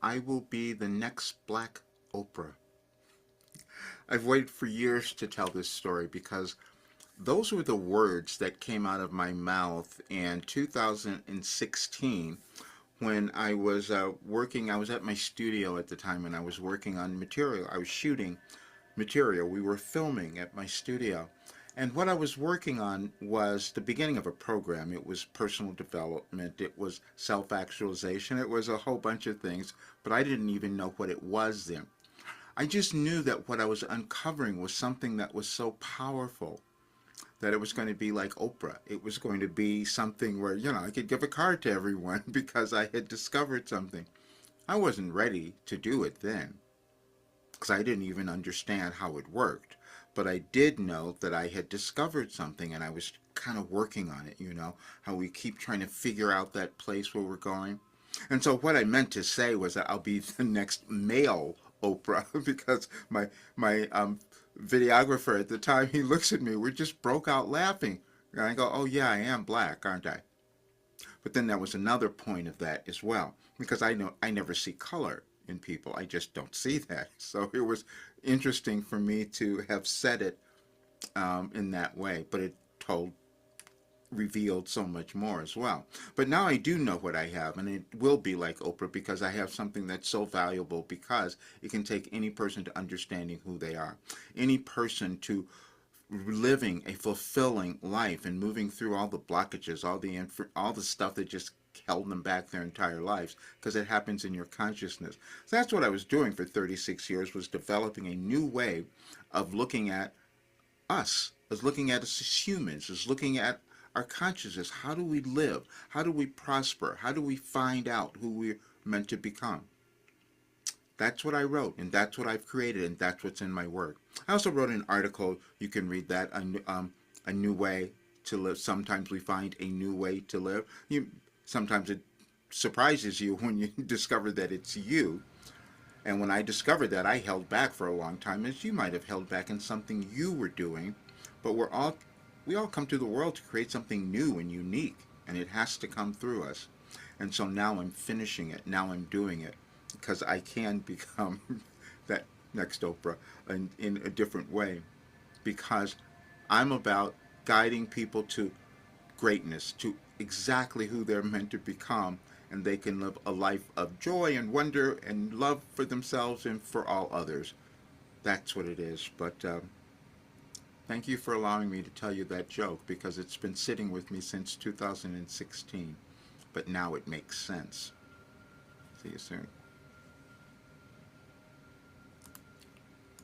I will be the next Black Oprah. I've waited for years to tell this story because those were the words that came out of my mouth in 2016 when I was working. I was at my studio at the time and I was working on material. I was shooting material. We were filming at my studio. And what I was working on was the beginning of a program. It was personal development, it was self actualization, it was a whole bunch of things, but I didn't even know what it was then. I just knew that what I was uncovering was something that was so powerful that it was going to be like Oprah. It was going to be something where, I could give a card to everyone because I had discovered something. I wasn't ready to do it then because I didn't even understand how it worked. But I did know that I had discovered something and I was kind of working on it, how we keep trying to figure out that place where we're going. And so what I meant to say was that I'll be the next male Oprah because my videographer at the time, he looks at me, we just broke out laughing. And I go, oh yeah, I am black, aren't I? But then there was another point of that as well, because I know I never see color in people. I just don't see that. So it was interesting for me to have said it in that way, but it told revealed so much more as well. But now I do know what I have, and it will be like Oprah because I have something that's so valuable because it can take any person to understanding who they are, any person to living a fulfilling life and moving through all the blockages, all the stuff that just held them back their entire lives because it happens in your consciousness. So that's what I was doing for 36 years, was developing a new way of looking at us, as looking at us as humans, as looking at our consciousness. How do we live? How do we prosper? How do we find out who we're meant to become? That's what I wrote, and that's what I've created, and that's what's in my work. I also wrote an article. You can read that. A new way to live. Sometimes we find a new way to live. Sometimes it surprises you when you discover that it's you. And when I discovered that, I held back for a long time, as you might have held back in something you were doing. But we all come to the world to create something new and unique, and it has to come through us. And so now I'm finishing it. Now I'm doing it because I can become that next Oprah in a different way. Because I'm about guiding people to greatness, to exactly who they're meant to become, and they can live a life of joy and wonder and love for themselves and for all others. That's what it is. But thank you for allowing me to tell you that joke because it's been sitting with me since 2016. But now it makes sense. See you soon.